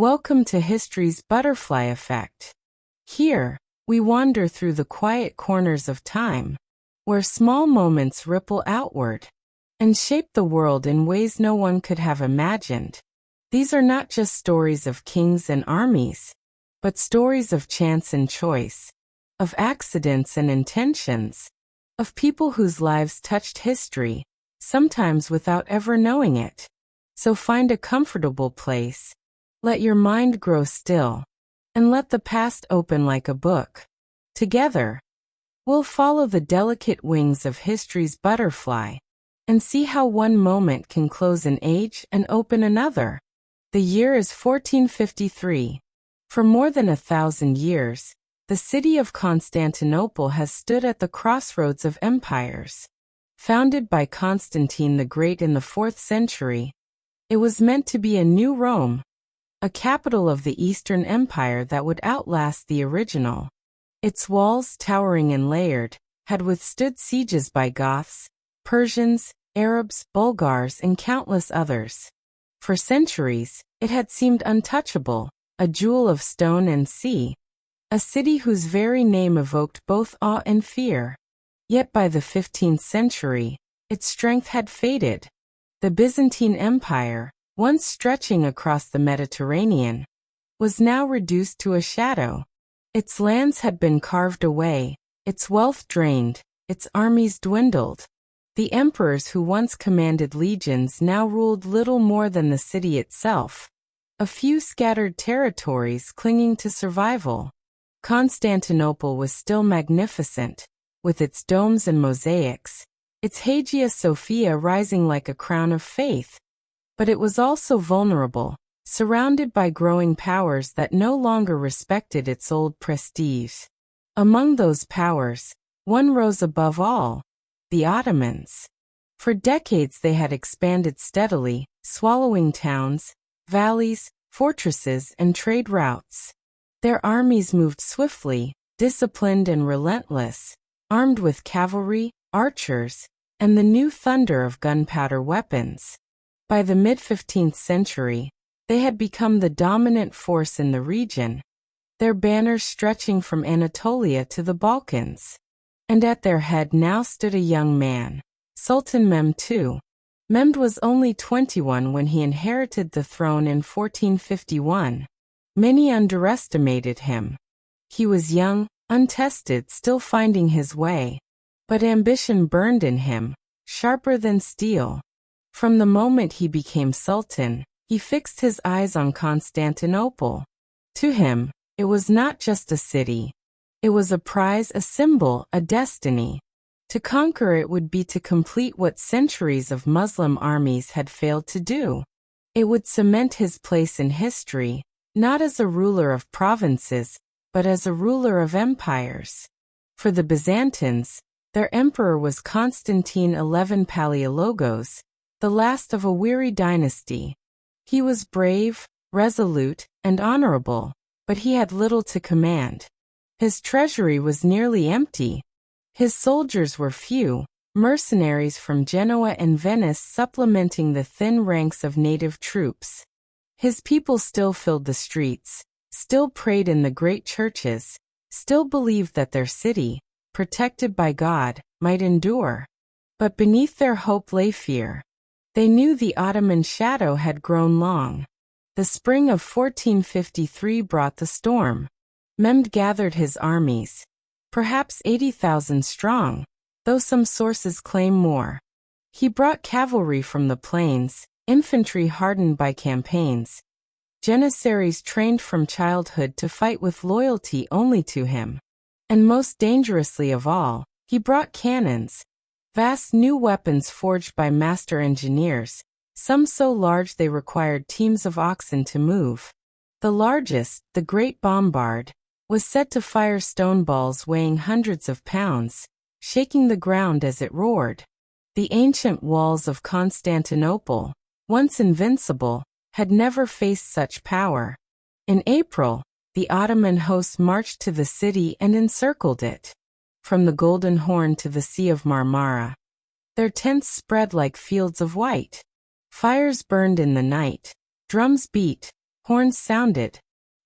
Welcome to history's butterfly effect. Here, we wander through the quiet corners of time, where small moments ripple outward and shape the world in ways no one could have imagined. These are not just stories of kings and armies, but stories of chance and choice, of accidents and intentions, of people whose lives touched history, sometimes without ever knowing it. So find a comfortable place, let your mind grow still, and let the past open like a book. Together, we'll follow the delicate wings of history's butterfly and see how one moment can close an age and open another. The year is 1453. For more than 1,000 years, the city of Constantinople has stood at the crossroads of empires. Founded by Constantine the Great in the 4th century, it was meant to be a new Rome, a capital of the Eastern Empire that would outlast the original. Its walls, towering and layered, had withstood sieges by Goths, Persians, Arabs, Bulgars, and countless others. For centuries, it had seemed untouchable, a jewel of stone and sea, a city whose very name evoked both awe and fear. Yet by the 15th century, its strength had faded. The Byzantine Empire, once stretching across the Mediterranean, was now reduced to a shadow. Its lands had been carved away, its wealth drained, its armies dwindled. The emperors who once commanded legions now ruled little more than the city itself, a few scattered territories clinging to survival. Constantinople was still magnificent, with its domes and mosaics, its Hagia Sophia rising like a crown of faith. But it was also vulnerable, surrounded by growing powers that no longer respected its old prestige. Among those powers, one rose above all: the Ottomans. For decades they had expanded steadily, swallowing towns, valleys, fortresses, and trade routes. Their armies moved swiftly, disciplined and relentless, armed with cavalry, archers, and the new thunder of gunpowder weapons. By the mid-15th century, they had become the dominant force in the region, their banners stretching from Anatolia to the Balkans. And at their head now stood a young man, Sultan Mehmed II. Mehmed was only 21 when he inherited the throne in 1451. Many underestimated him. He was young, untested, still finding his way. But ambition burned in him, sharper than steel. From the moment he became sultan, he fixed his eyes on Constantinople. To him, it was not just a city. It was a prize, a symbol, a destiny. To conquer it would be to complete what centuries of Muslim armies had failed to do. It would cement his place in history, not as a ruler of provinces, but as a ruler of empires. For the Byzantines, their emperor was Constantine XI Palaiologos, the last of a weary dynasty. He was brave, resolute, and honorable, but he had little to command. His treasury was nearly empty. His soldiers were few, mercenaries from Genoa and Venice supplementing the thin ranks of native troops. His people still filled the streets, still prayed in the great churches, still believed that their city, protected by God, might endure. But beneath their hope lay fear. They knew the Ottoman shadow had grown long. The spring of 1453 brought the storm. Mehmed gathered his armies, perhaps 80,000 strong, though some sources claim more. He brought cavalry from the plains, infantry hardened by campaigns, janissaries trained from childhood to fight with loyalty only to him. And most dangerously of all, he brought cannons, vast new weapons forged by master engineers, some so large they required teams of oxen to move. The largest, the Great Bombard, was said to fire stone balls weighing hundreds of pounds, shaking the ground as it roared. The ancient walls of Constantinople, once invincible, had never faced such power. In April, the Ottoman host marched to the city and encircled it. From the Golden Horn to the Sea of Marmara, their tents spread like fields of white. Fires burned in the night, drums beat, Horns sounded.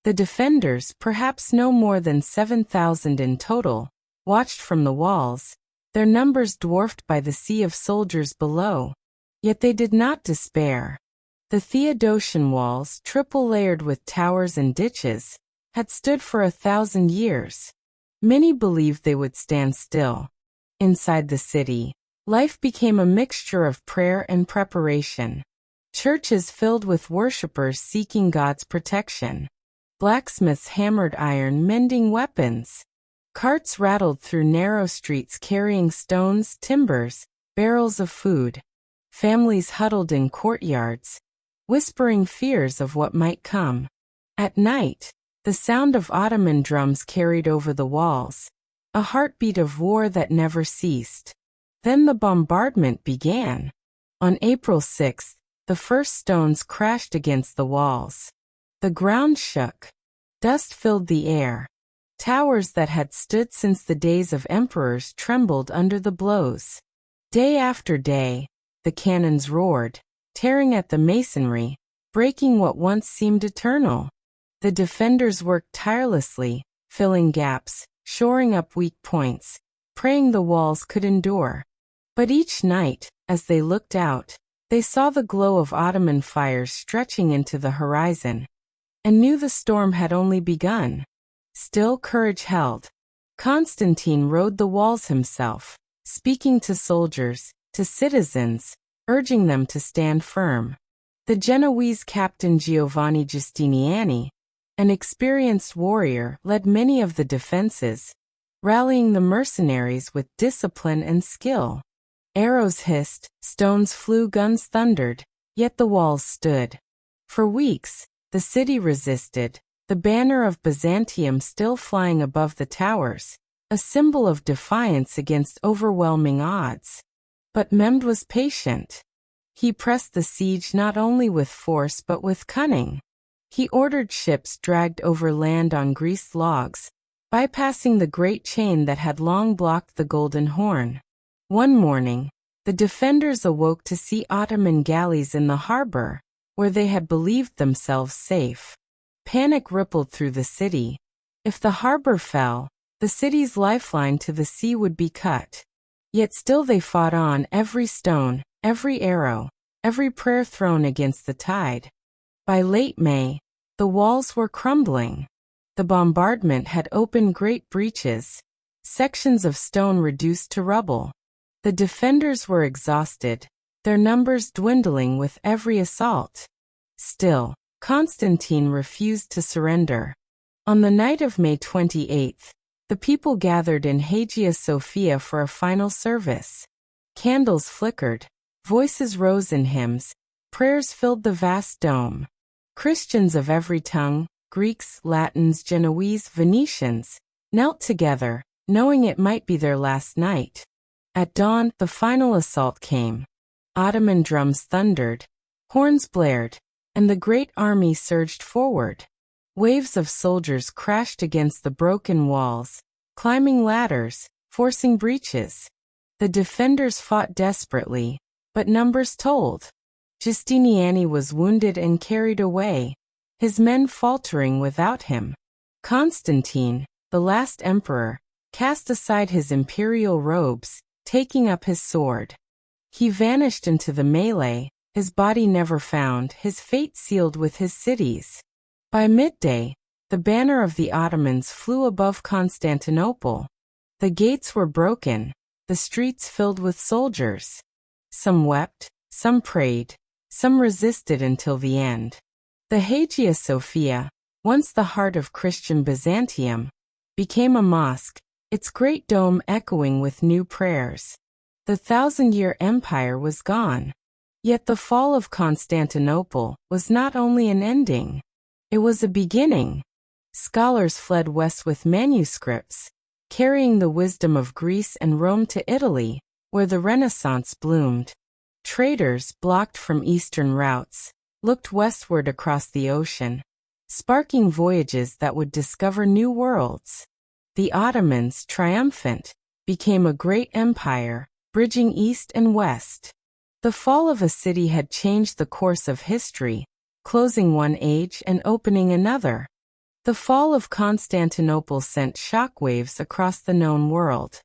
The defenders, perhaps no more than 7,000 in total, watched from the walls, their numbers dwarfed by the sea of soldiers below. Yet they did not despair. The Theodosian walls, triple-layered with towers and ditches, had stood for 1,000 years. Many believed they would stand still. Inside the city, life became a mixture of prayer and preparation. Churches filled with worshippers seeking God's protection. Blacksmiths hammered iron, mending weapons. Carts rattled through narrow streets carrying stones, timbers, barrels of food. Families huddled in courtyards, whispering fears of what might come. At night, the sound of Ottoman drums carried over the walls, a heartbeat of war that never ceased. Then the bombardment began. On April 6th, the first stones crashed against the walls. The ground shook. Dust filled the air. Towers that had stood since the days of emperors trembled under the blows. Day after day, the cannons roared, tearing at the masonry, breaking what once seemed eternal. The defenders worked tirelessly, filling gaps, shoring up weak points, praying the walls could endure. But each night, as they looked out, they saw the glow of Ottoman fires stretching into the horizon, and knew the storm had only begun. Still courage held. Constantine rode the walls himself, speaking to soldiers, to citizens, urging them to stand firm. The Genoese captain Giovanni Giustiniani, an experienced warrior, led many of the defenses, rallying the mercenaries with discipline and skill. Arrows hissed, stones flew, guns thundered, yet the walls stood. For weeks, the city resisted, the banner of Byzantium still flying above the towers, a symbol of defiance against overwhelming odds. But Mehmed was patient. He pressed the siege not only with force but with cunning. He ordered ships dragged over land on greased logs, bypassing the great chain that had long blocked the Golden Horn. One morning, the defenders awoke to see Ottoman galleys in the harbor, where they had believed themselves safe. Panic rippled through the city. If the harbor fell, the city's lifeline to the sea would be cut. Yet still they fought on, every stone, every arrow, every prayer thrown against the tide. By late May, the walls were crumbling. The bombardment had opened great breaches, sections of stone reduced to rubble. The defenders were exhausted, their numbers dwindling with every assault. Still, Constantine refused to surrender. On the night of May 28th, the people gathered in Hagia Sophia for a final service. Candles flickered, voices rose in hymns, prayers filled the vast dome. Christians of every tongue, Greeks, Latins, Genoese, Venetians, knelt together, knowing it might be their last night. At dawn, the final assault came. Ottoman drums thundered, horns blared, and the great army surged forward. Waves of soldiers crashed against the broken walls, climbing ladders, forcing breaches. The defenders fought desperately, but numbers told. Giustiniani was wounded and carried away, his men faltering without him. Constantine, the last emperor, cast aside his imperial robes, taking up his sword. He vanished into the melee, his body never found, his fate sealed with his cities. By midday, the banner of the Ottomans flew above Constantinople. The gates were broken, the streets filled with soldiers. Some wept, some prayed, some resisted until the end. The Hagia Sophia, once the heart of Christian Byzantium, became a mosque, its great dome echoing with new prayers. The 1,000-year empire was gone. Yet the fall of Constantinople was not only an ending. It was a beginning. Scholars fled west with manuscripts, carrying the wisdom of Greece and Rome to Italy, where the Renaissance bloomed. Traders, blocked from eastern routes, looked westward across the ocean, sparking voyages that would discover new worlds. The Ottomans, triumphant, became a great empire, bridging east and west. The fall of a city had changed the course of history, closing one age and opening another. The fall of Constantinople sent shockwaves across the known world.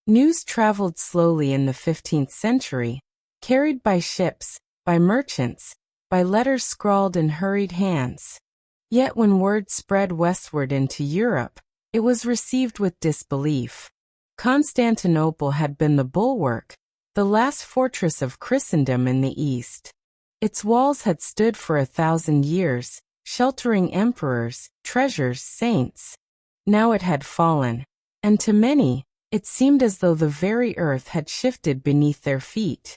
News traveled slowly in the 15th century, carried by ships, by merchants, by letters scrawled in hurried hands. Yet when word spread westward into Europe, it was received with disbelief. Constantinople had been the bulwark, the last fortress of Christendom in the East. Its walls had stood for 1,000 years, sheltering emperors, treasures, saints. Now it had fallen, and to many, it seemed as though the very earth had shifted beneath their feet.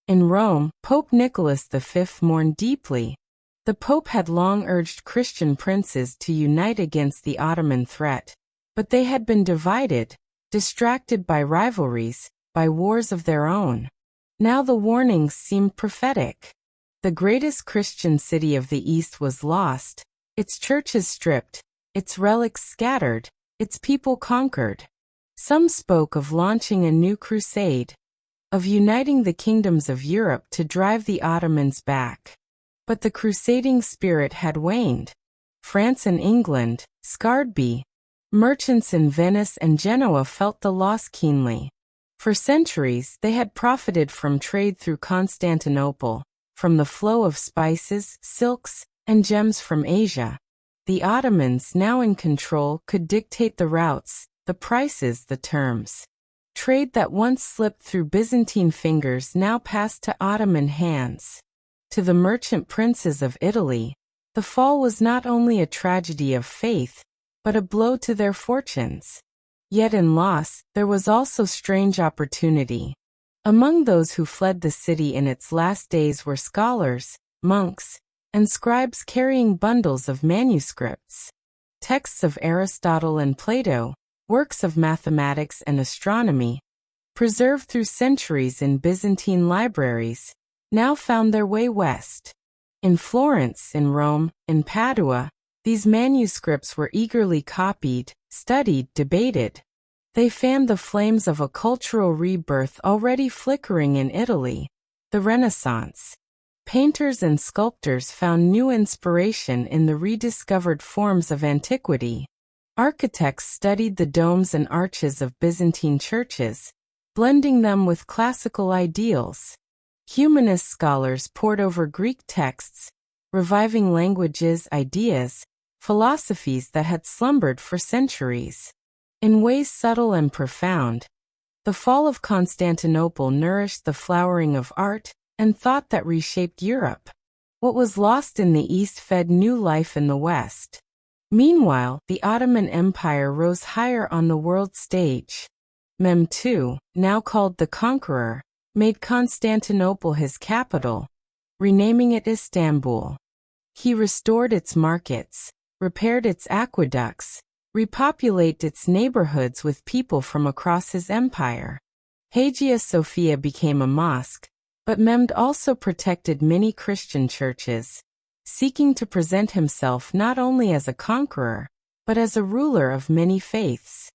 In Rome, Pope Nicholas V mourned deeply. The Pope had long urged Christian princes to unite against the Ottoman threat, but they had been divided, distracted by rivalries, by wars of their own. Now the warnings seemed prophetic. The greatest Christian city of the East was lost, its churches stripped, its relics scattered, its people conquered. Some spoke of launching a new crusade, of uniting the kingdoms of Europe to drive the Ottomans back. But the crusading spirit had waned. France and England, scarred by merchants in Venice and Genoa, felt the loss keenly. For centuries they had profited from trade through Constantinople, from the flow of spices, silks, and gems from Asia. The Ottomans, now in control, could dictate the routes, the prices, the terms. Trade that once slipped through Byzantine fingers now passed to Ottoman hands. To the merchant princes of Italy, the fall was not only a tragedy of faith, but a blow to their fortunes. Yet in loss, there was also strange opportunity. Among those who fled the city in its last days were scholars, monks, and scribes carrying bundles of manuscripts. Texts of Aristotle and Plato, works of mathematics and astronomy, preserved through centuries in Byzantine libraries, now found their way west. In Florence, in Rome, in Padua, these manuscripts were eagerly copied, studied, debated. They fanned the flames of a cultural rebirth already flickering in Italy, the Renaissance. Painters and sculptors found new inspiration in the rediscovered forms of antiquity. Architects studied the domes and arches of Byzantine churches, blending them with classical ideals. Humanist scholars pored over Greek texts, reviving languages, ideas, philosophies that had slumbered for centuries. In ways subtle and profound, the fall of Constantinople nourished the flowering of art and thought that reshaped Europe. What was lost in the East fed new life in the West. Meanwhile, the Ottoman Empire rose higher on the world stage. Mehmed II, now called the Conqueror, made Constantinople his capital, renaming it Istanbul. He restored its markets, repaired its aqueducts, repopulated its neighborhoods with people from across his empire. Hagia Sophia became a mosque, but Mehmed also protected many Christian churches, seeking to present himself not only as a conqueror, but as a ruler of many faiths.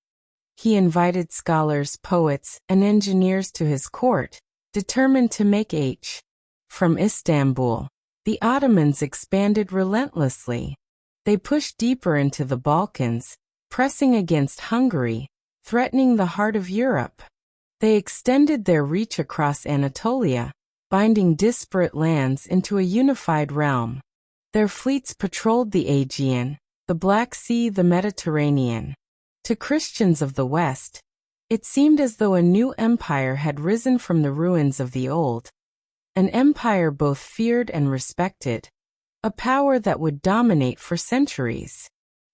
He invited scholars, poets, and engineers to his court, determined to make from Istanbul. The Ottomans expanded relentlessly. They pushed deeper into the Balkans, pressing against Hungary, threatening the heart of Europe. They extended their reach across Anatolia, binding disparate lands into a unified realm. Their fleets patrolled the Aegean, the Black Sea, the Mediterranean. To Christians of the West, it seemed as though a new empire had risen from the ruins of the old, an empire both feared and respected, a power that would dominate for centuries.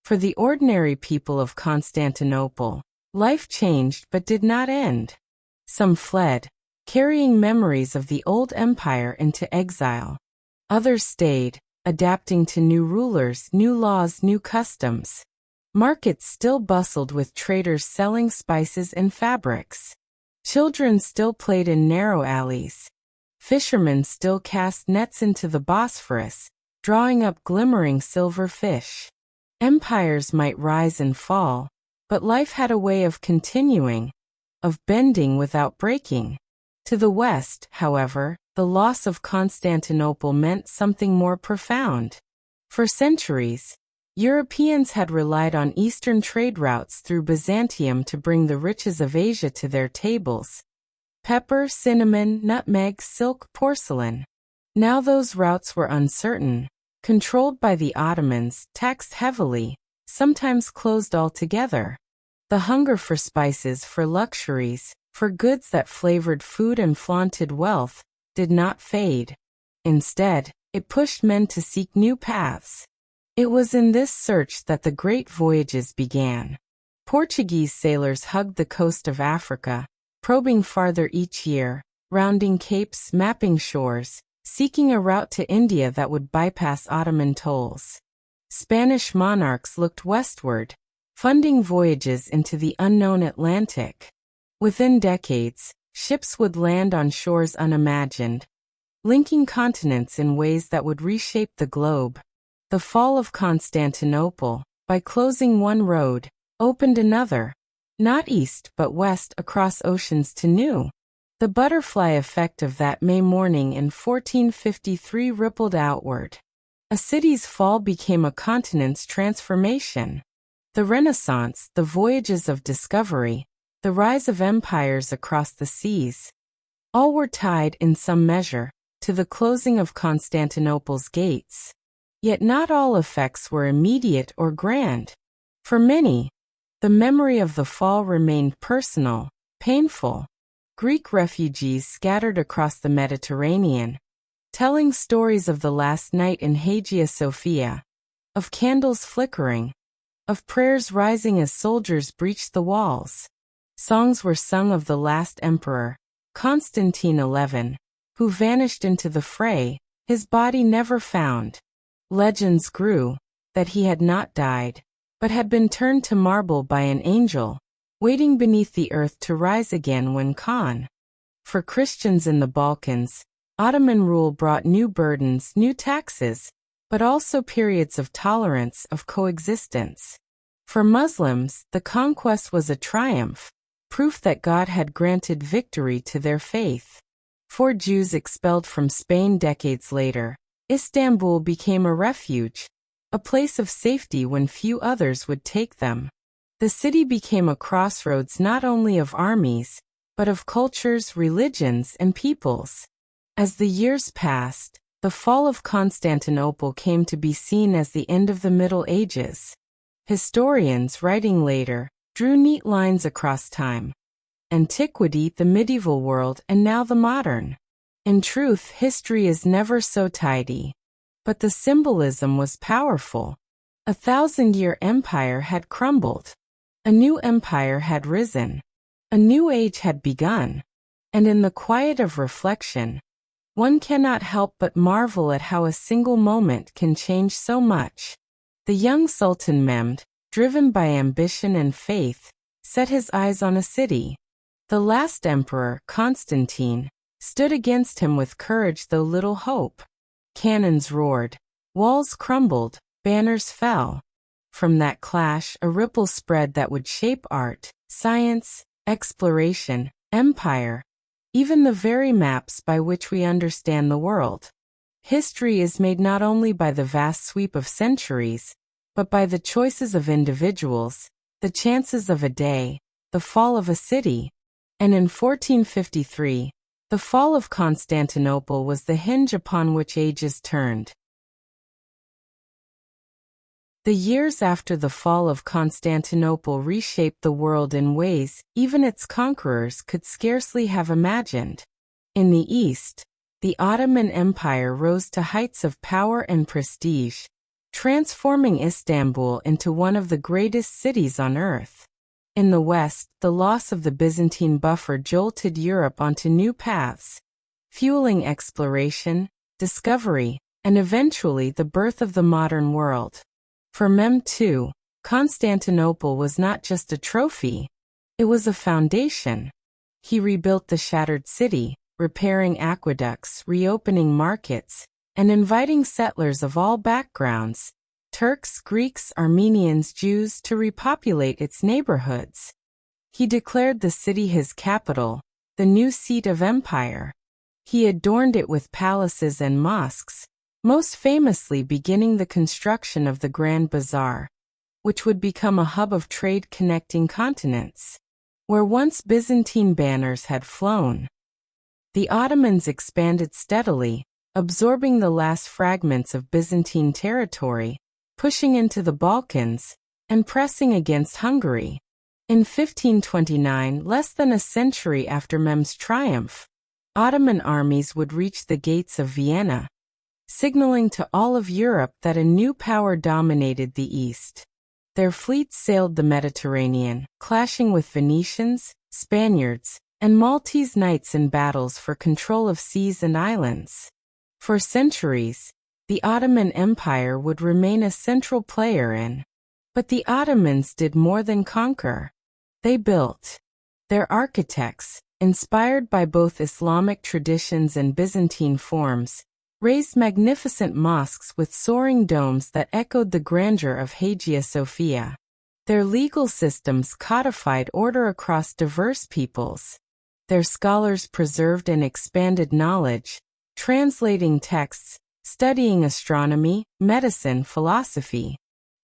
For the ordinary people of Constantinople, life changed but did not end. Some fled, carrying memories of the old empire into exile. Others stayed, adapting to new rulers, new laws, new customs. Markets still bustled with traders selling spices and fabrics. Children still played in narrow alleys. Fishermen still cast nets into the Bosphorus, drawing up glimmering silver fish. Empires might rise and fall, but life had a way of continuing, of bending without breaking. To the West, however, the loss of Constantinople meant something more profound. For centuries, Europeans had relied on eastern trade routes through Byzantium to bring the riches of Asia to their tables: pepper, cinnamon, nutmeg, silk, porcelain. Now those routes were uncertain, controlled by the Ottomans, taxed heavily, sometimes closed altogether. The hunger for spices, for luxuries, for goods that flavored food and flaunted wealth, did not fade. Instead, it pushed men to seek new paths. It was in this search that the great voyages began. Portuguese sailors hugged the coast of Africa, probing farther each year, rounding capes, mapping shores, seeking a route to India that would bypass Ottoman tolls. Spanish monarchs looked westward, funding voyages into the unknown Atlantic. Within decades, ships would land on shores unimagined, linking continents in ways that would reshape the globe. The fall of Constantinople, by closing one road, opened another, not east but west across oceans to new. The butterfly effect of that May morning in 1453 rippled outward. A city's fall became a continent's transformation. The Renaissance, the voyages of discovery, the rise of empires across the seas, all were tied, in some measure, to the closing of Constantinople's gates. Yet not all effects were immediate or grand. For many, the memory of the fall remained personal, painful. Greek refugees scattered across the Mediterranean, telling stories of the last night in Hagia Sophia, of candles flickering, of prayers rising as soldiers breached the walls. Songs were sung of the last emperor, Constantine XI, who vanished into the fray, his body never found. Legends grew that he had not died, but had been turned to marble by an angel, waiting beneath the earth to rise again when Khan. For Christians in the Balkans, Ottoman rule brought new burdens, new taxes, but also periods of tolerance, of coexistence. For Muslims, the conquest was a triumph, proof that God had granted victory to their faith. For Jews expelled from Spain decades later, Istanbul became a refuge, a place of safety when few others would take them. The city became a crossroads not only of armies, but of cultures, religions, and peoples. As the years passed, the fall of Constantinople came to be seen as the end of the Middle Ages. Historians, writing later, drew neat lines across time: antiquity, the medieval world, and now the modern. In truth, history is never so tidy. But the symbolism was powerful. A 1,000-year empire had crumbled. A new empire had risen. A new age had begun. And in the quiet of reflection, one cannot help but marvel at how a single moment can change so much. The young Sultan Mehmed, driven by ambition and faith, set his eyes on a city. The last emperor, Constantine, stood against him with courage though little hope. Cannons roared, walls crumbled, banners fell. From that clash, a ripple spread that would shape art, science, exploration, empire, even the very maps by which we understand the world. History is made not only by the vast sweep of centuries, but by the choices of individuals, the chances of a day, the fall of a city. And in 1453, the fall of Constantinople was the hinge upon which ages turned. The years after the fall of Constantinople reshaped the world in ways even its conquerors could scarcely have imagined. In the East, the Ottoman Empire rose to heights of power and prestige, transforming Istanbul into one of the greatest cities on earth. In the West, the loss of the Byzantine buffer jolted Europe onto new paths, fueling exploration, discovery, and eventually the birth of the modern world. For Mehmed II, Constantinople was not just a trophy, it was a foundation. He rebuilt the shattered city, repairing aqueducts, reopening markets, and inviting settlers of all backgrounds, Turks, Greeks, Armenians, Jews, to repopulate its neighborhoods. He declared the city his capital, the new seat of empire. He adorned it with palaces and mosques, most famously beginning the construction of the Grand Bazaar, which would become a hub of trade connecting continents. Where once Byzantine banners had flown, the Ottomans expanded steadily, absorbing the last fragments of Byzantine territory, pushing into the Balkans, and pressing against Hungary. In 1529, less than a century after Mehmed's triumph, Ottoman armies would reach the gates of Vienna, signaling to all of Europe that a new power dominated the East. Their fleets sailed the Mediterranean, clashing with Venetians, Spaniards, and Maltese knights in battles for control of seas and islands. For centuries, the Ottoman Empire would remain a central player in. But the Ottomans did more than conquer. They built. Their architects, inspired by both Islamic traditions and Byzantine forms, raised magnificent mosques with soaring domes that echoed the grandeur of Hagia Sophia. Their legal systems codified order across diverse peoples. Their scholars preserved and expanded knowledge, translating texts, studying astronomy, medicine, philosophy.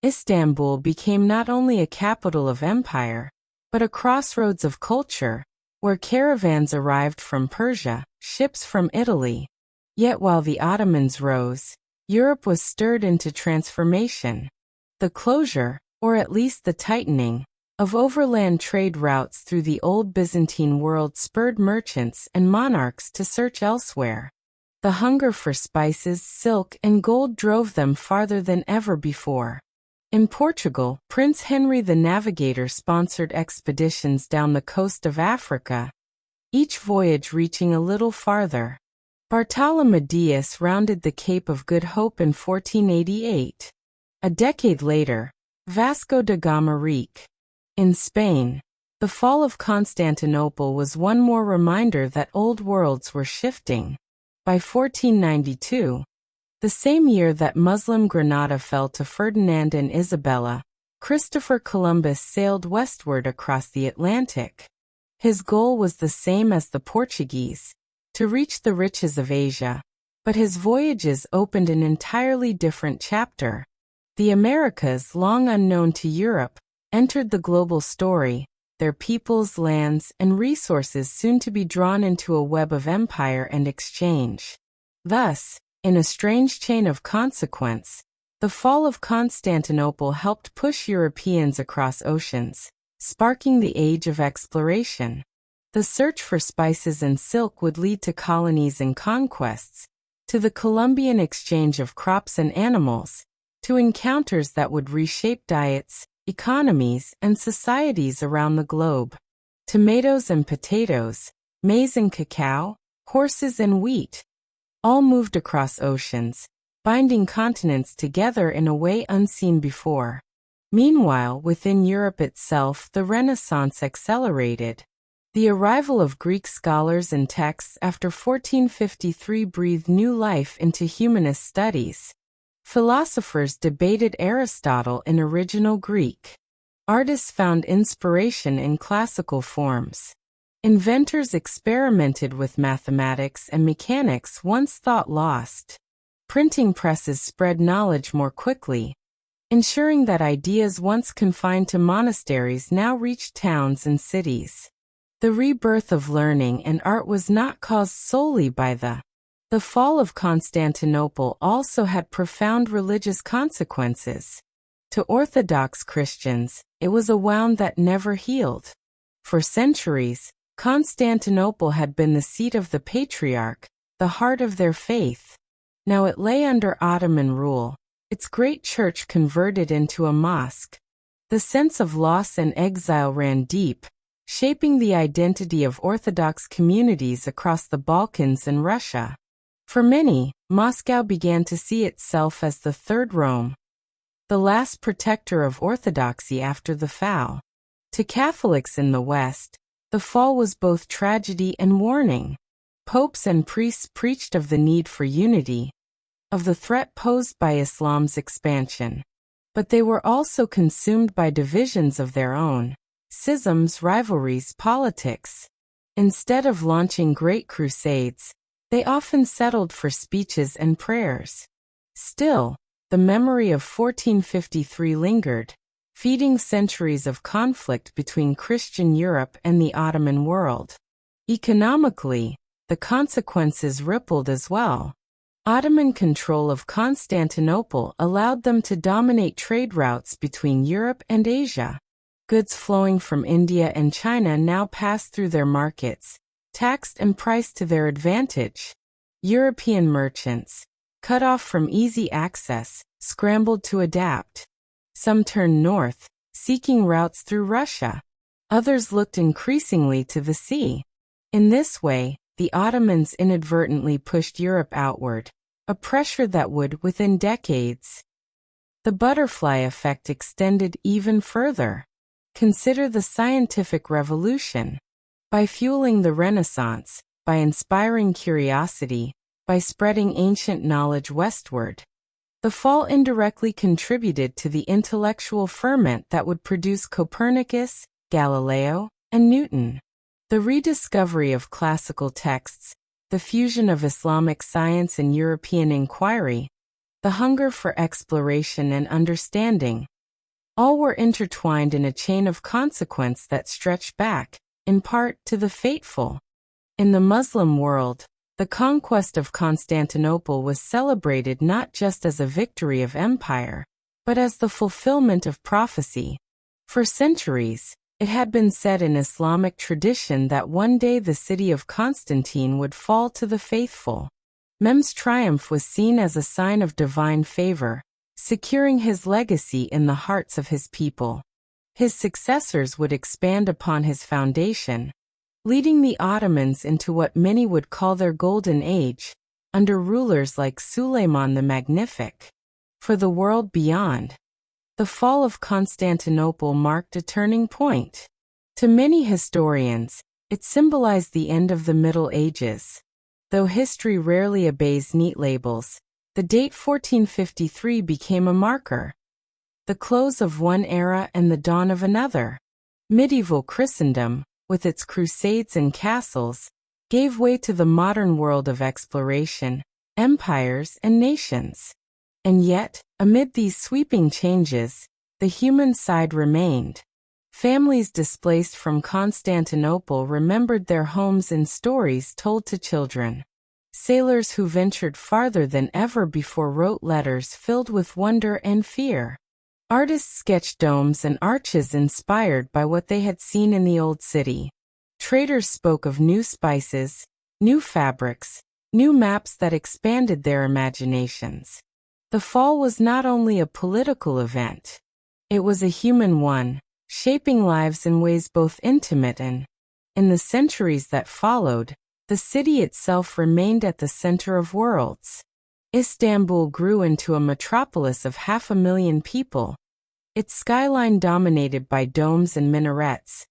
Istanbul became not only a capital of empire, but a crossroads of culture, where caravans arrived from Persia, ships from Italy. Yet while the Ottomans rose, Europe was stirred into transformation. The closure, or at least the tightening, of overland trade routes through the old Byzantine world spurred merchants and monarchs to search elsewhere. The hunger for spices, silk, and gold drove them farther than ever before. In Portugal, Prince Henry the Navigator sponsored expeditions down the coast of Africa, each voyage reaching a little farther. Bartolomé Dias rounded the Cape of Good Hope in 1488. A decade later, Vasco da Gama reached. In Spain, the fall of Constantinople was one more reminder that old worlds were shifting. By 1492, the same year that Muslim Granada fell to Ferdinand and Isabella, Christopher Columbus sailed westward across the Atlantic. His goal was the same as the Portuguese, to reach the riches of Asia, but his voyages opened an entirely different chapter. The Americas, long unknown to Europe, entered the global story, their peoples, lands, and resources soon to be drawn into a web of empire and exchange. Thus, in a strange chain of consequence, the fall of Constantinople helped push Europeans across oceans, sparking the age of exploration. The search for spices and silk would lead to colonies and conquests, to the Columbian exchange of crops and animals, to encounters that would reshape diets, economies, and societies around the globe. Tomatoes and potatoes, maize and cacao, horses and wheat, all moved across oceans, binding continents together in a way unseen before. Meanwhile, within Europe itself, the Renaissance accelerated. The arrival of Greek scholars and texts after 1453 breathed new life into humanist studies. Philosophers debated Aristotle in original Greek. Artists found inspiration in classical forms. Inventors experimented with mathematics and mechanics once thought lost. Printing presses spread knowledge more quickly, ensuring that ideas once confined to monasteries now reached towns and cities. The rebirth of learning and art was not caused solely by the fall of Constantinople also had profound religious consequences. To Orthodox Christians, it was a wound that never healed. For centuries, Constantinople had been the seat of the Patriarch, the heart of their faith. Now it lay under Ottoman rule, its great church converted into a mosque. The sense of loss and exile ran deep, shaping the identity of Orthodox communities across the Balkans and Russia. For many, Moscow began to see itself as the Third Rome, the last protector of orthodoxy after the fall. To Catholics in the West, the fall was both tragedy and warning. Popes and priests preached of the need for unity, of the threat posed by Islam's expansion. But they were also consumed by divisions of their own. Schisms, rivalries, politics. Instead of launching great crusades, they often settled for speeches and prayers. Still, the memory of 1453 lingered, feeding centuries of conflict between Christian Europe and the Ottoman world. Economically, the consequences rippled as well. Ottoman control of Constantinople allowed them to dominate trade routes between Europe and Asia. Goods flowing from India and China now passed through their markets, taxed and priced to their advantage. European merchants, cut off from easy access, scrambled to adapt. Some turned north, seeking routes through Russia. Others looked increasingly to the sea. In this way, the Ottomans inadvertently pushed Europe outward, a pressure that would, within decades. The butterfly effect extended even further. Consider the scientific revolution. By fueling the Renaissance, by inspiring curiosity, by spreading ancient knowledge westward, the fall indirectly contributed to the intellectual ferment that would produce Copernicus, Galileo, and Newton. The rediscovery of classical texts, the fusion of Islamic science and European inquiry, the hunger for exploration and understanding, all were intertwined in a chain of consequence that stretched back, in part, to the fateful. In the Muslim world, the conquest of Constantinople was celebrated not just as a victory of empire, but as the fulfillment of prophecy. For centuries, it had been said in Islamic tradition that one day the city of Constantine would fall to the faithful. Mehmed's triumph was seen as a sign of divine favor, securing his legacy in the hearts of his people. His successors would expand upon his foundation, leading the Ottomans into what many would call their golden age, under rulers like Suleiman the Magnific. For the world beyond, the fall of Constantinople marked a turning point. To many historians, it symbolized the end of the Middle Ages. Though history rarely obeys neat labels, the date 1453 became a marker. The close of one era and the dawn of another. Medieval Christendom, with its crusades and castles, gave way to the modern world of exploration, empires, and nations. And yet, amid these sweeping changes, the human side remained. Families displaced from Constantinople remembered their homes in stories told to children. Sailors who ventured farther than ever before wrote letters filled with wonder and fear. Artists sketched domes and arches inspired by what they had seen in the old city. Traders spoke of new spices, new fabrics, new maps that expanded their imaginations. The fall was not only a political event. It was a human one, shaping lives in ways both intimate and, in the centuries that followed, the city itself remained at the center of worlds. Istanbul grew into a metropolis of 500,000 people, its skyline dominated by domes and minarets,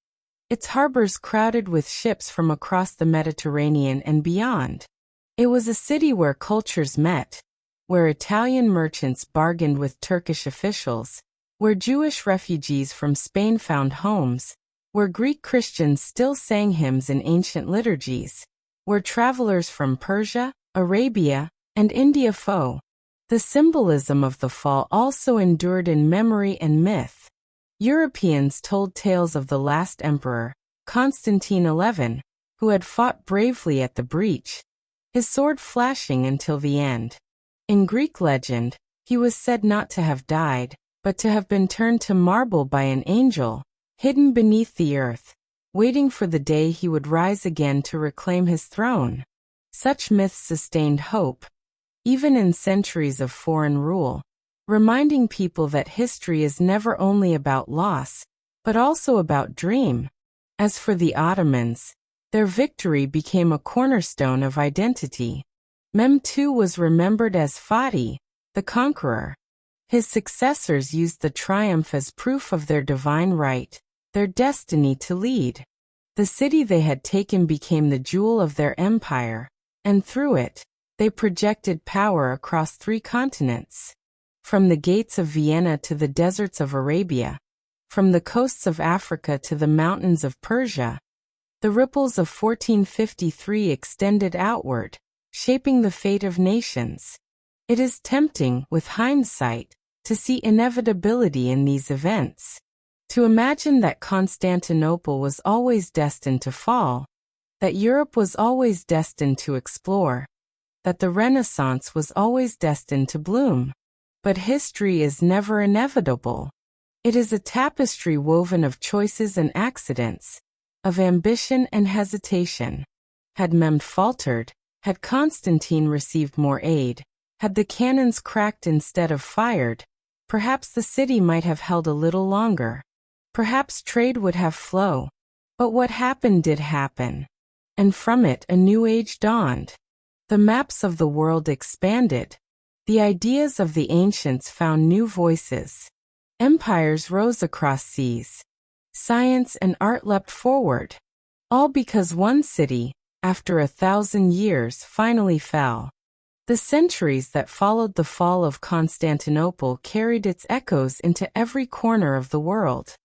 its harbors crowded with ships from across the Mediterranean and beyond. It was a city where cultures met, where Italian merchants bargained with Turkish officials, where Jewish refugees from Spain found homes, where Greek Christians still sang hymns in ancient liturgies, where travelers from Persia, Arabia, and India flow. The symbolism of the fall also endured in memory and myth. Europeans told tales of the last emperor, Constantine XI, who had fought bravely at the breach, his sword flashing until the end. In Greek legend, he was said not to have died, but to have been turned to marble by an angel, hidden beneath the earth, waiting for the day he would rise again to reclaim his throne. Such myths sustained hope, even in centuries of foreign rule, reminding people that history is never only about loss, but also about dream. As for the Ottomans, their victory became a cornerstone of identity. Mehmed II was remembered as Fatih, the conqueror. His successors used the triumph as proof of their divine right, their destiny to lead. The city they had taken became the jewel of their empire, and through it, they projected power across 3 continents. From the gates of Vienna to the deserts of Arabia, from the coasts of Africa to the mountains of Persia, the ripples of 1453 extended outward, shaping the fate of nations. It is tempting, with hindsight, to see inevitability in these events. To imagine that Constantinople was always destined to fall, that Europe was always destined to explore, that the Renaissance was always destined to bloom. But history is never inevitable. It is a tapestry woven of choices and accidents, of ambition and hesitation. Had Mehmed faltered, had Constantine received more aid, had the cannons cracked instead of fired, perhaps the city might have held a little longer. Perhaps trade would have flowed. But what happened did happen. And from it a new age dawned. The maps of the world expanded. The ideas of the ancients found new voices. Empires rose across seas. Science and art leapt forward. All because one city, after 1,000 years, finally fell. The centuries that followed the fall of Constantinople carried its echoes into every corner of the world.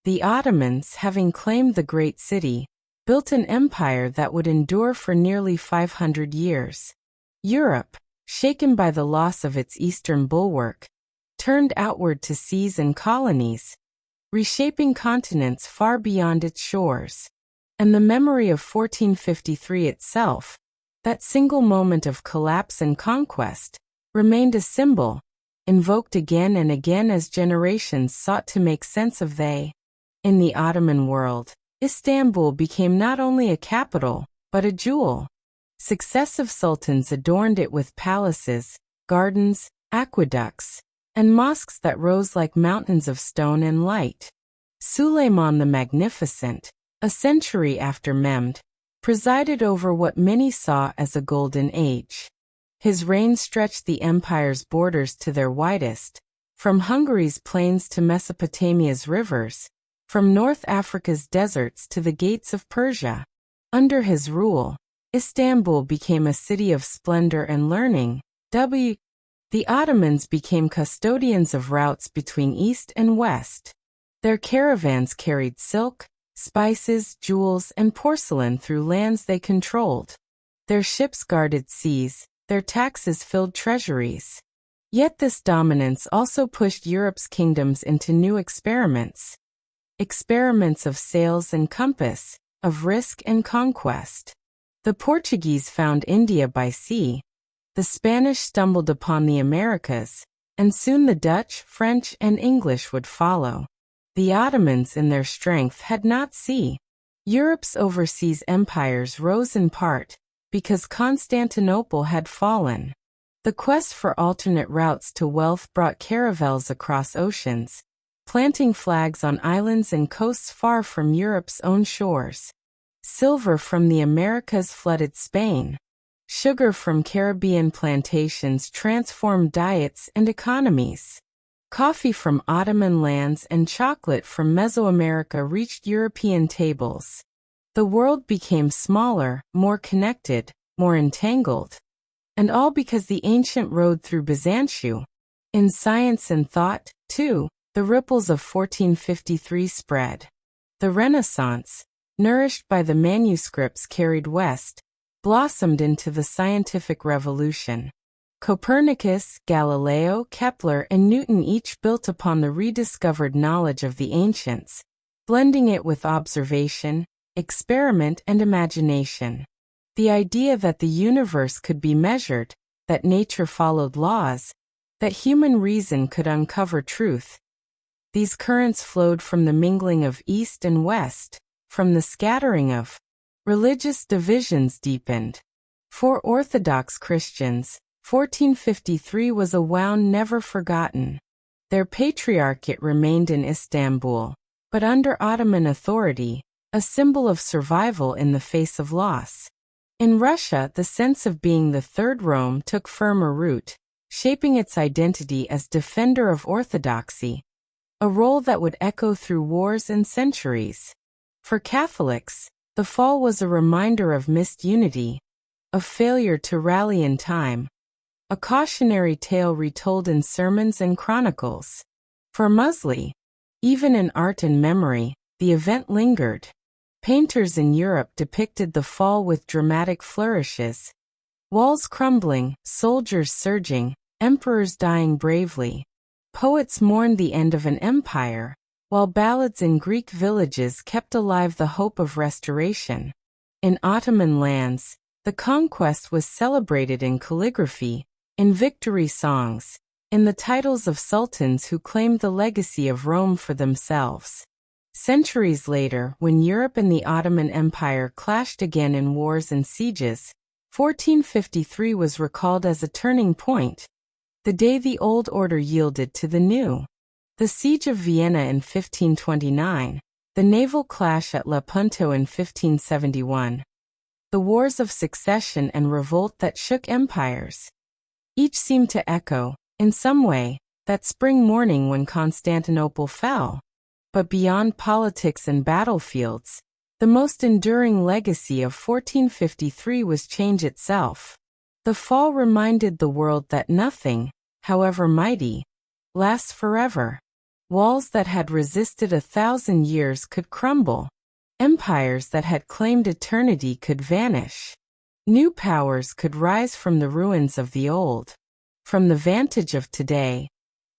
The Ottomans, having claimed the great city, built an empire that would endure for nearly 500 years. Europe, shaken by the loss of its eastern bulwark, turned outward to seas and colonies, reshaping continents far beyond its shores. And the memory of 1453 itself, that single moment of collapse and conquest, remained a symbol, invoked again and again as generations sought to make sense of they. In the Ottoman world, Istanbul became not only a capital, but a jewel. Successive sultans adorned it with palaces, gardens, aqueducts, and mosques that rose like mountains of stone and light. Suleiman the Magnificent, a century after Mehmed, presided over what many saw as a golden age. His reign stretched the empire's borders to their widest, from Hungary's plains to Mesopotamia's rivers, from North Africa's deserts to the gates of Persia. Under his rule, Istanbul became a city of splendor and learning. The Ottomans became custodians of routes between east and west. Their caravans carried silk, spices, jewels, and porcelain through lands they controlled. Their ships guarded seas, their taxes filled treasuries. Yet this dominance also pushed Europe's kingdoms into new experiments. Experiments of sails and compass, of risk and conquest. The Portuguese found India by sea. The Spanish stumbled upon the Americas, and soon the Dutch, French, and English would follow. The Ottomans in their strength had not sea. Europe's overseas empires rose in part because Constantinople had fallen. The quest for alternate routes to wealth brought caravels across oceans, planting flags on islands and coasts far from Europe's own shores. Silver from the Americas flooded Spain. Sugar from Caribbean plantations transformed diets and economies. Coffee from Ottoman lands and chocolate from Mesoamerica reached European tables. The world became smaller, more connected, more entangled. And all because the ancient road through Byzantium. In science and thought, too, the ripples of 1453 spread. The Renaissance, nourished by the manuscripts carried west, blossomed into the scientific revolution. Copernicus, Galileo, Kepler, and Newton each built upon the rediscovered knowledge of the ancients, blending it with observation, experiment, and imagination. The idea that the universe could be measured, that nature followed laws, that human reason could uncover truth. These currents flowed from the mingling of East and West, from the scattering of religious divisions deepened. For Orthodox Christians, 1453 was a wound never forgotten. Their patriarchate remained in Istanbul, but under Ottoman authority, a symbol of survival in the face of loss. In Russia, the sense of being the Third Rome took firmer root, shaping its identity as defender of orthodoxy, a role that would echo through wars and centuries. For Catholics, the fall was a reminder of missed unity, of failure to rally in time, a cautionary tale retold in sermons and chronicles. For Muslims, even in art and memory, the event lingered. Painters in Europe depicted the fall with dramatic flourishes. Walls crumbling, soldiers surging, emperors dying bravely. Poets mourned the end of an empire, while ballads in Greek villages kept alive the hope of restoration. In Ottoman lands, the conquest was celebrated in calligraphy, in victory songs, in the titles of sultans who claimed the legacy of Rome for themselves. Centuries later, when Europe and the Ottoman Empire clashed again in wars and sieges, 1453 was recalled as a turning point, the day the old order yielded to the new. The Siege of Vienna in 1529, the naval clash at Lepanto in 1571, the wars of succession and revolt that shook empires. Each seemed to echo, in some way, that spring morning when Constantinople fell. But beyond politics and battlefields, the most enduring legacy of 1453 was change itself. The fall reminded the world that nothing, however mighty, lasts forever. Walls that had resisted 1,000 years could crumble. Empires that had claimed eternity could vanish. New powers could rise from the ruins of the old. From the vantage of today,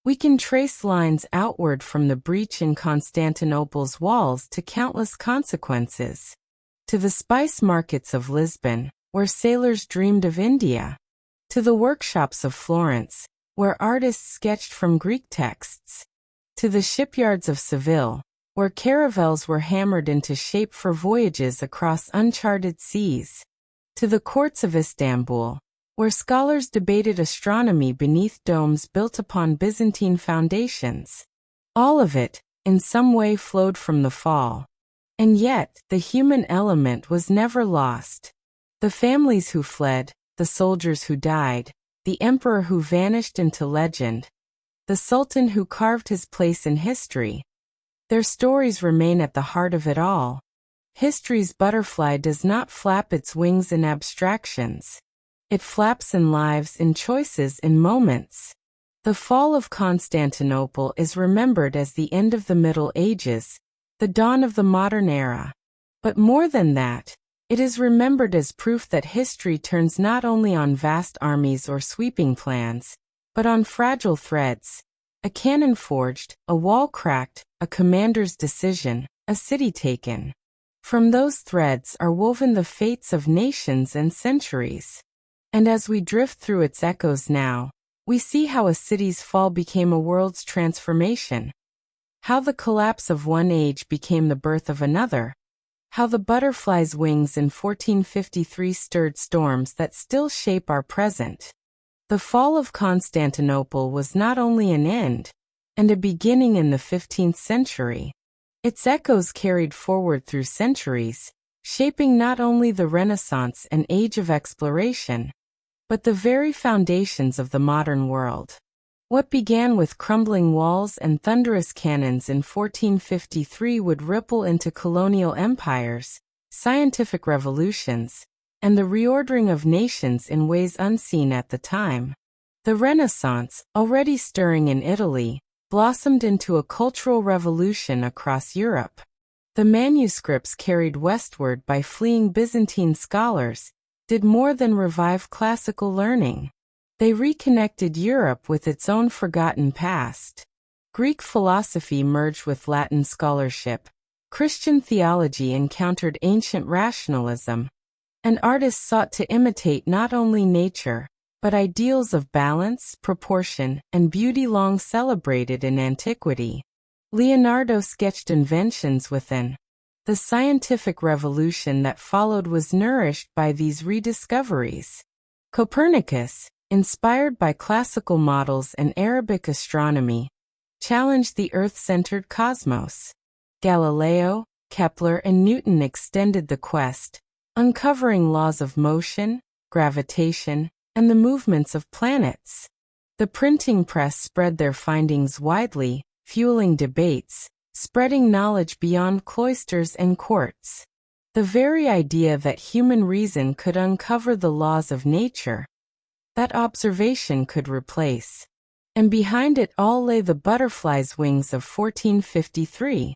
we can trace lines outward from the breach in Constantinople's walls to countless consequences. To the spice markets of Lisbon, where sailors dreamed of India. To the workshops of Florence, where artists sketched from Greek texts. To the shipyards of Seville, where caravels were hammered into shape for voyages across uncharted seas. To the courts of Istanbul, where scholars debated astronomy beneath domes built upon Byzantine foundations. All of it, in some way, flowed from the fall. And yet, the human element was never lost. The families who fled, the soldiers who died, the emperor who vanished into legend, the sultan who carved his place in history. Their stories remain at the heart of it all. History's butterfly does not flap its wings in abstractions. It flaps in lives, in choices, in moments. The fall of Constantinople is remembered as the end of the Middle Ages, the dawn of the modern era. But more than that, it is remembered as proof that history turns not only on vast armies or sweeping plans, but on fragile threads. A cannon forged, a wall cracked, a commander's decision, a city taken. From those threads are woven the fates of nations and centuries. And as we drift through its echoes now, we see how a city's fall became a world's transformation. How the collapse of one age became the birth of another. How the butterfly's wings in 1453 stirred storms that still shape our present. The fall of Constantinople was not only an end, and a beginning in the 15th century. Its echoes carried forward through centuries, shaping not only the Renaissance and age of exploration, but the very foundations of the modern world. What began with crumbling walls and thunderous cannons in 1453 would ripple into colonial empires, scientific revolutions, and the reordering of nations in ways unseen at the time. The Renaissance, already stirring in Italy, blossomed into a cultural revolution across Europe. The manuscripts carried westward by fleeing Byzantine scholars did more than revive classical learning. They reconnected Europe with its own forgotten past. Greek philosophy merged with Latin scholarship. Christian theology encountered ancient rationalism. And artists sought to imitate not only nature, but ideals of balance, proportion, and beauty long celebrated in antiquity. Leonardo sketched inventions within. The scientific revolution that followed was nourished by these rediscoveries. Copernicus, inspired by classical models and Arabic astronomy, challenged the Earth-centered cosmos. Galileo, Kepler, and Newton extended the quest, uncovering laws of motion, gravitation, and the movements of planets. The printing press spread their findings widely, fueling debates, spreading knowledge beyond cloisters and courts. The very idea that human reason could uncover the laws of nature, that observation could replace. And behind it all lay the butterfly's wings of 1453.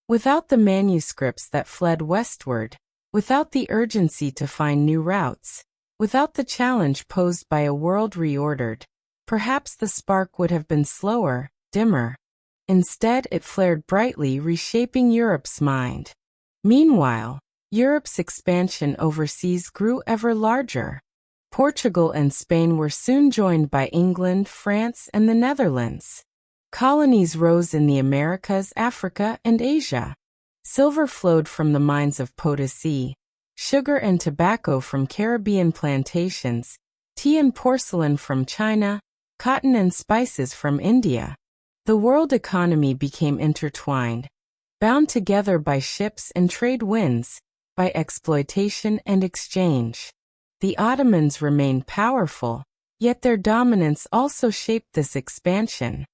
Without the manuscripts that fled westward, without the urgency to find new routes, without the challenge posed by a world reordered, perhaps the spark would have been slower, dimmer. Instead, it flared brightly, reshaping Europe's mind. Meanwhile, Europe's expansion overseas grew ever larger. Portugal and Spain were soon joined by England, France, and the Netherlands. Colonies rose in the Americas, Africa, and Asia. Silver flowed from the mines of Potosi, sugar and tobacco from Caribbean plantations, tea and porcelain from China, cotton and spices from India. The world economy became intertwined, bound together by ships and trade winds, by exploitation and exchange. The Ottomans remained powerful, yet their dominance also shaped this expansion.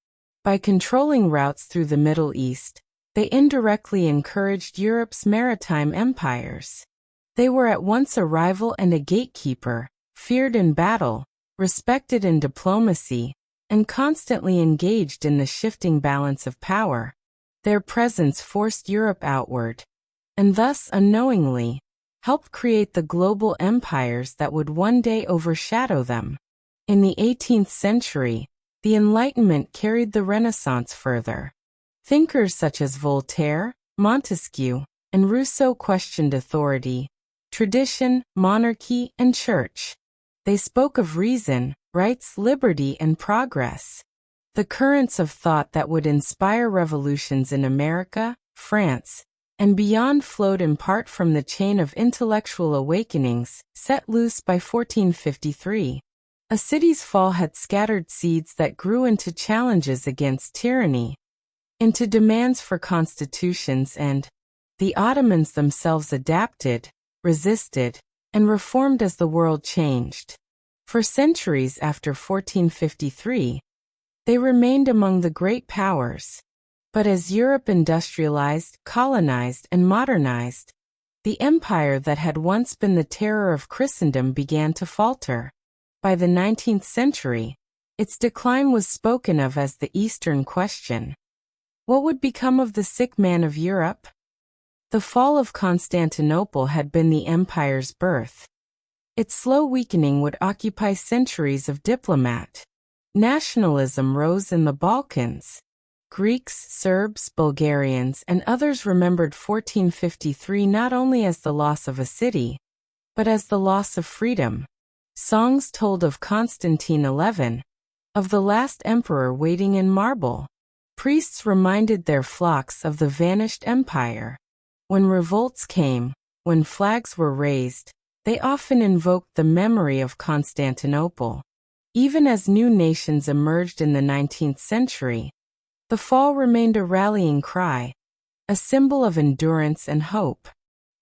By controlling routes through the Middle East, they indirectly encouraged Europe's maritime empires. They were at once a rival and a gatekeeper, feared in battle, respected in diplomacy, and constantly engaged in the shifting balance of power. Their presence forced Europe outward, and thus, unknowingly, helped create the global empires that would one day overshadow them. In the 18th century, the Enlightenment carried the Renaissance further. Thinkers such as Voltaire, Montesquieu, and Rousseau questioned authority, tradition, monarchy, and church. They spoke of reason, rights, liberty, and progress. The currents of thought that would inspire revolutions in America, France, and beyond flowed in part from the chain of intellectual awakenings set loose by 1453. A city's fall had scattered seeds that grew into challenges against tyranny, into demands for constitutions, and the Ottomans themselves adapted, resisted, and reformed as the world changed. For centuries after 1453, they remained among the great powers. But as Europe industrialized, colonized, and modernized, the empire that had once been the terror of Christendom began to falter. By the 19th century, its decline was spoken of as the Eastern Question. What would become of the sick man of Europe? The fall of Constantinople had been the empire's birth. Its slow weakening would occupy centuries of diplomat. Nationalism rose in the Balkans. Greeks, Serbs, Bulgarians, and others remembered 1453 not only as the loss of a city, but as the loss of freedom. Songs told of Constantine XI, of the last emperor waiting in marble. Priests reminded their flocks of the vanished empire. When revolts came, when flags were raised, they often invoked the memory of Constantinople. Even as new nations emerged in the 19th century, the fall remained a rallying cry, a symbol of endurance and hope.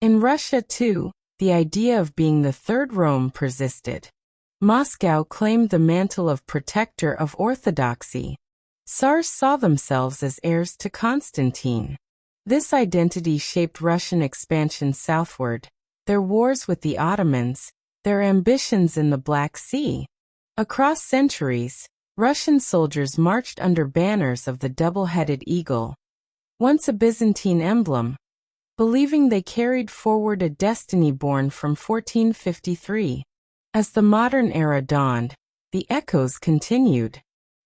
In Russia, too, the idea of being the Third Rome persisted. Moscow claimed the mantle of protector of orthodoxy. Tsars saw themselves as heirs to Constantine. This identity shaped Russian expansion southward, their wars with the Ottomans, their ambitions in the Black Sea. Across centuries, Russian soldiers marched under banners of the double-headed eagle, once a Byzantine emblem, believing they carried forward a destiny born from 1453. As the modern era dawned, the echoes continued.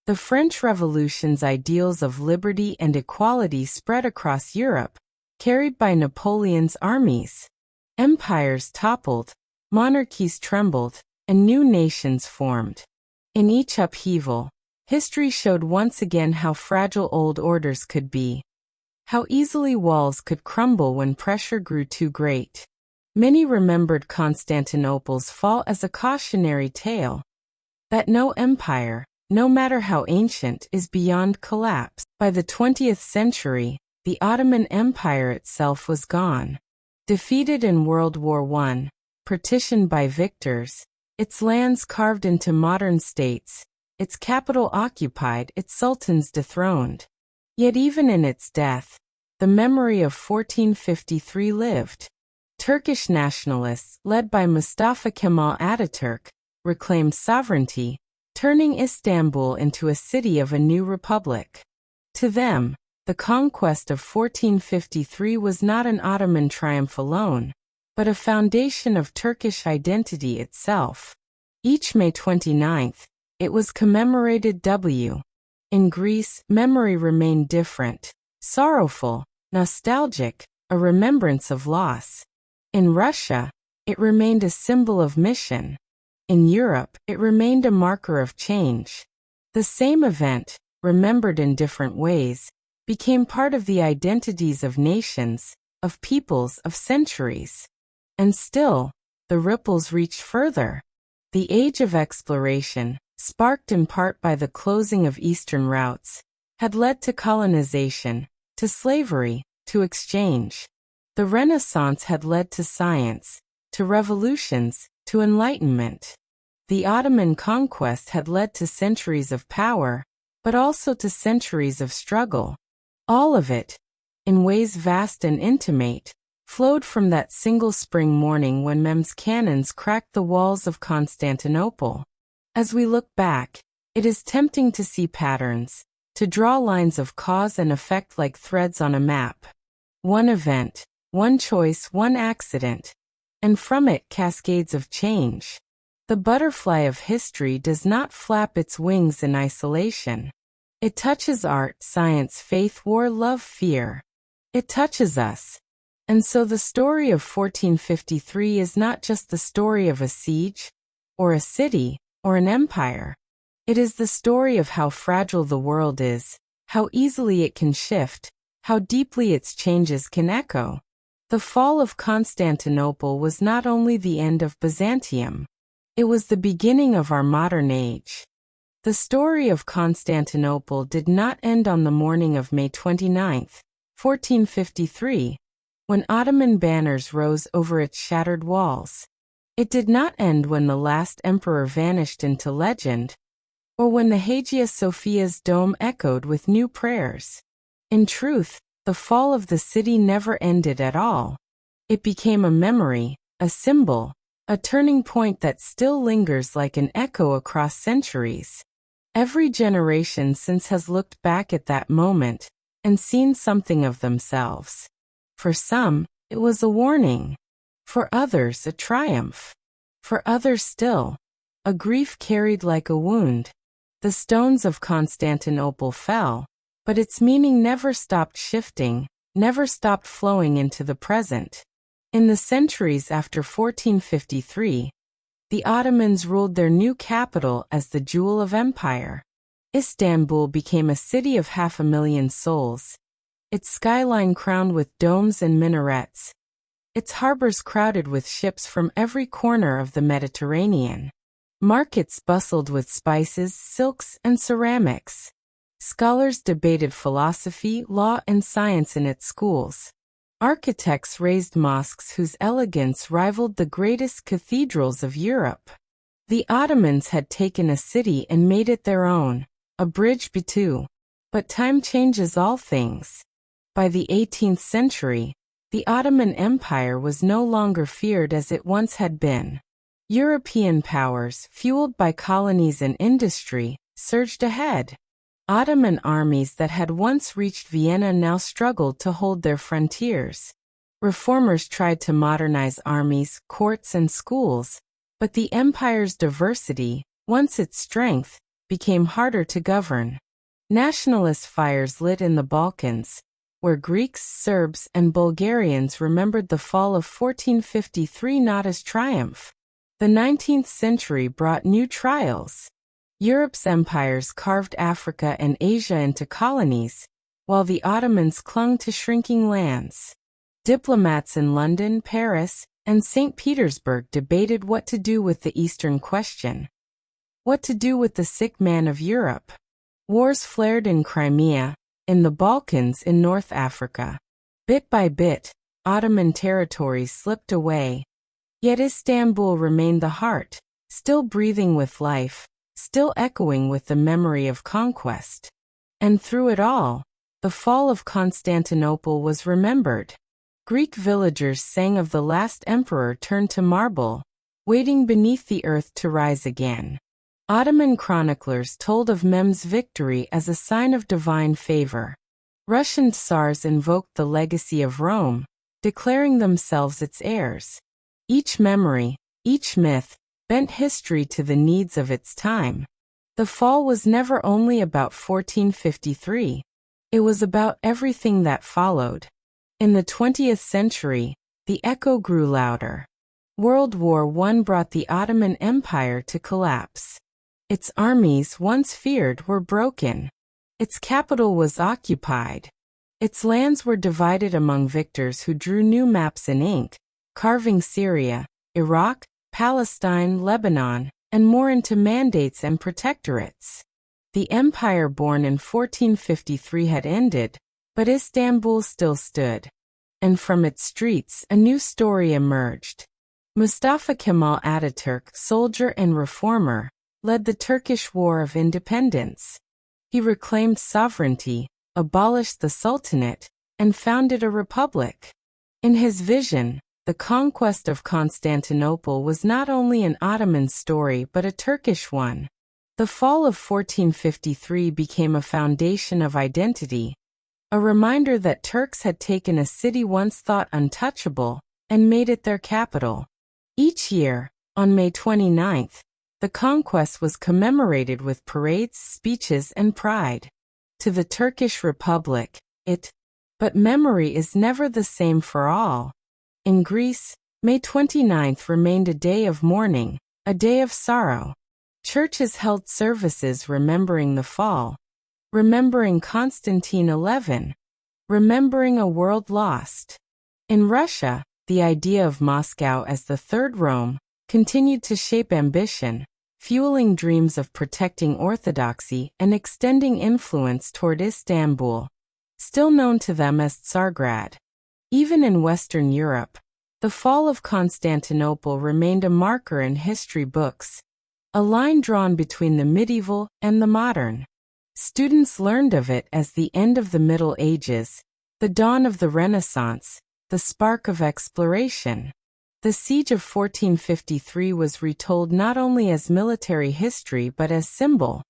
The French Revolution's ideals of liberty and equality spread across Europe, carried by Napoleon's armies. Empires toppled, monarchies trembled, and new nations formed. In each upheaval, history showed once again how fragile old orders could be, how easily walls could crumble when pressure grew too great. Many remembered Constantinople's fall as a cautionary tale, that no empire, no matter how ancient, is beyond collapse. By the 20th century, the Ottoman Empire itself was gone. Defeated in World War I, partitioned by victors, its lands carved into modern states, its capital occupied, its sultans dethroned. Yet even in its death, the memory of 1453 lived. Turkish nationalists, led by Mustafa Kemal Ataturk, reclaimed sovereignty, turning Istanbul into a city of a new republic. To them, the conquest of 1453 was not an Ottoman triumph alone, but a foundation of Turkish identity itself. Each May 29th, it was commemorated W. In Greece, memory remained different, sorrowful, nostalgic, a remembrance of loss. In Russia, it remained a symbol of mission. In Europe, it remained a marker of change. The same event, remembered in different ways, became part of the identities of nations, of peoples, of centuries. And still, the ripples reached further. The age of exploration, sparked in part by the closing of eastern routes, had led to colonization, to slavery, to exchange. The Renaissance had led to science, to revolutions, to enlightenment. The Ottoman conquest had led to centuries of power, but also to centuries of struggle. All of it, in ways vast and intimate, flowed from that single spring morning when Mehmed's cannons cracked the walls of Constantinople. As we look back, it is tempting to see patterns, to draw lines of cause and effect like threads on a map. One event, one choice, one accident, and from it cascades of change. The butterfly of history does not flap its wings in isolation. It touches art, science, faith, war, love, fear. It touches us. And so the story of 1453 is not just the story of a siege, or a city, or an empire. It is the story of how fragile the world is, how easily it can shift, how deeply its changes can echo. The fall of Constantinople was not only the end of Byzantium. It was the beginning of our modern age. The story of Constantinople did not end on the morning of May 29, 1453, when Ottoman banners rose over its shattered walls. It did not end when the last emperor vanished into legend, or when the Hagia Sophia's dome echoed with new prayers. In truth, the fall of the city never ended at all. It became a memory, a symbol, a turning point that still lingers like an echo across centuries. Every generation since has looked back at that moment and seen something of themselves. For some, it was a warning. For others, a triumph. For others still, a grief carried like a wound. The stones of Constantinople fell, but its meaning never stopped shifting, never stopped flowing into the present. In the centuries after 1453, the Ottomans ruled their new capital as the jewel of empire. Istanbul became a city of 500,000 souls, its skyline crowned with domes and minarets, its harbors crowded with ships from every corner of the Mediterranean. Markets bustled with spices, silks, and ceramics. Scholars debated philosophy, law, and science in its schools. Architects raised mosques whose elegance rivaled the greatest cathedrals of Europe. The Ottomans had taken a city and made it their own, a bridge between. But time changes all things. By the 18th century, the Ottoman Empire was no longer feared as it once had been. European powers, fueled by colonies and industry, surged ahead. Ottoman armies that had once reached Vienna now struggled to hold their frontiers. Reformers tried to modernize armies, courts, and schools, but the empire's diversity, once its strength, became harder to govern. Nationalist fires lit in the Balkans, where Greeks, Serbs, and Bulgarians remembered the fall of 1453 not as triumph. The 19th century brought new trials. Europe's empires carved Africa and Asia into colonies, while the Ottomans clung to shrinking lands. Diplomats in London, Paris, and St. Petersburg debated what to do with the Eastern question. What to do with the sick man of Europe? Wars flared in Crimea, in the Balkans, in North Africa. Bit by bit, Ottoman territory slipped away. Yet Istanbul remained the heart, still breathing with life, still echoing with the memory of conquest. And through it all, the fall of Constantinople was remembered. Greek villagers sang of the last emperor turned to marble, waiting beneath the earth to rise again. Ottoman chroniclers told of Mehmed's victory as a sign of divine favor. Russian tsars invoked the legacy of Rome, declaring themselves its heirs. Each memory, each myth, bent history to the needs of its time. The fall was never only about 1453. It was about everything that followed. In the 20th century, the echo grew louder. World War I brought the Ottoman Empire to collapse. Its armies, once feared, were broken. Its capital was occupied. Its lands were divided among victors who drew new maps in ink, carving Syria, Iraq, Palestine, Lebanon, and more into mandates and protectorates. The empire born in 1453 had ended, but Istanbul still stood. And from its streets a new story emerged. Mustafa Kemal Ataturk, soldier and reformer, led the Turkish War of Independence. He reclaimed sovereignty, abolished the Sultanate, and founded a republic. In his vision, the conquest of Constantinople was not only an Ottoman story but a Turkish one. The fall of 1453 became a foundation of identity, a reminder that Turks had taken a city once thought untouchable and made it their capital. Each year, on May 29th, the conquest was commemorated with parades, speeches, and pride. To the Turkish Republic, but memory is never the same for all. In Greece, May 29th remained a day of mourning, a day of sorrow. Churches held services remembering the fall, remembering Constantine XI, remembering a world lost. In Russia, the idea of Moscow as the Third Rome continued to shape ambition, fueling dreams of protecting orthodoxy and extending influence toward Istanbul, still known to them as Tsargrad. Even in Western Europe, the fall of Constantinople remained a marker in history books, a line drawn between the medieval and the modern. Students learned of it as the end of the Middle Ages, the dawn of the Renaissance, the spark of exploration. The siege of 1453 was retold not only as military history but as symbol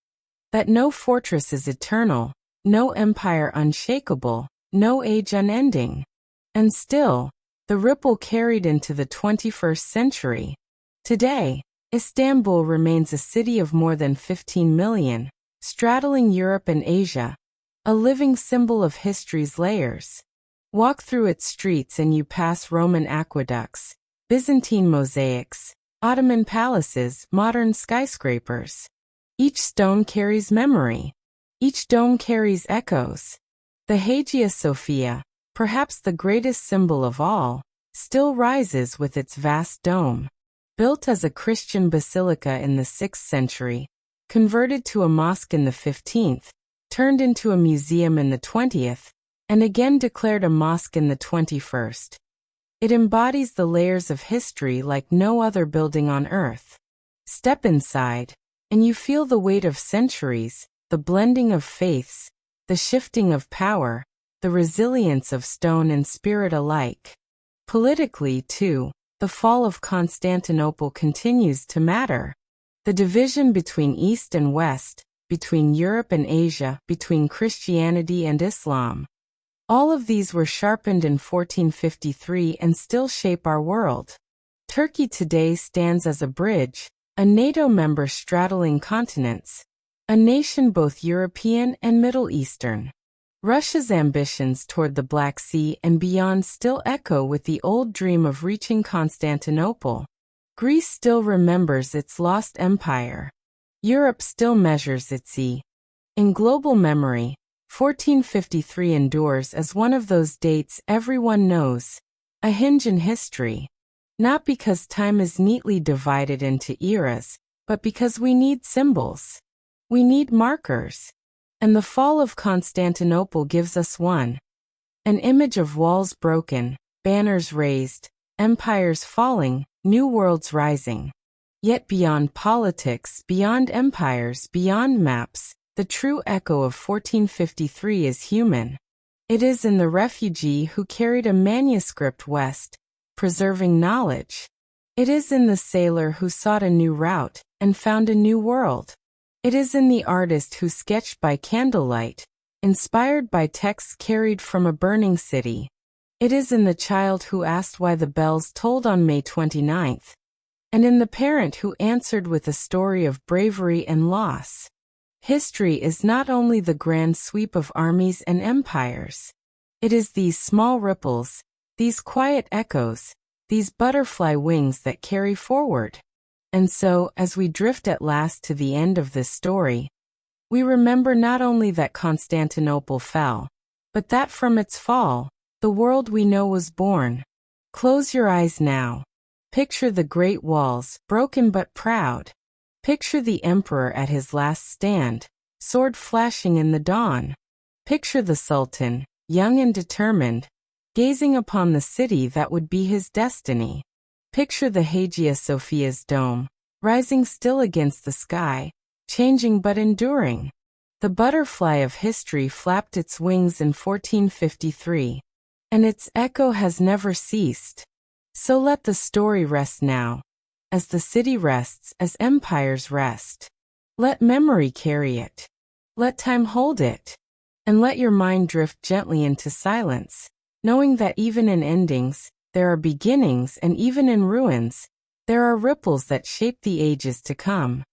that no fortress is eternal, no empire unshakable, no age unending. And still, the ripple carried into the 21st century. Today, Istanbul remains a city of more than 15 million, straddling Europe and Asia, a living symbol of history's layers. Walk through its streets and you pass Roman aqueducts, Byzantine mosaics, Ottoman palaces, modern skyscrapers. Each stone carries memory. Each dome carries echoes. The Hagia Sophia, perhaps the greatest symbol of all, still rises with its vast dome. Built as a Christian basilica in the 6th century, converted to a mosque in the 15th, turned into a museum in the 20th, and again declared a mosque in the 21st. It embodies the layers of history like no other building on earth. Step inside, and you feel the weight of centuries, the blending of faiths, the shifting of power, the resilience of stone and spirit alike. Politically, too, the fall of Constantinople continues to matter. The division between East and West, between Europe and Asia, between Christianity and Islam. All of these were sharpened in 1453 and still shape our world. Turkey today stands as a bridge, a NATO member straddling continents, a nation both European and Middle Eastern. Russia's ambitions toward the Black Sea and beyond still echo with the old dream of reaching Constantinople. Greece still remembers its lost empire. Europe still measures its in global memory. 1453 endures as one of those dates everyone knows, a hinge in history. Not because time is neatly divided into eras, but because we need symbols. We need markers. And the fall of Constantinople gives us one. An image of walls broken, banners raised, empires falling, new worlds rising. Yet beyond politics, beyond empires, beyond maps, the true echo of 1453 is human. It is in the refugee who carried a manuscript west, preserving knowledge. It is in the sailor who sought a new route and found a new world. It is in the artist who sketched by candlelight, inspired by texts carried from a burning city. It is in the child who asked why the bells tolled on May 29th, and in the parent who answered with a story of bravery and loss. History is not only the grand sweep of armies and empires. It is these small ripples, these quiet echoes, these butterfly wings that carry forward. And so, as we drift at last to the end of this story, we remember not only that Constantinople fell, but that from its fall, the world we know was born. Close your eyes now. Picture the great walls, broken but proud. Picture the emperor at his last stand, sword flashing in the dawn. Picture the Sultan, young and determined, gazing upon the city that would be his destiny. Picture the Hagia Sophia's dome, rising still against the sky, changing but enduring. The butterfly of history flapped its wings in 1453, and its echo has never ceased. So let the story rest now, as the city rests, as empires rest. Let memory carry it. Let time hold it. And let your mind drift gently into silence, knowing that even in endings, there are beginnings, and even in ruins, there are ripples that shape the ages to come.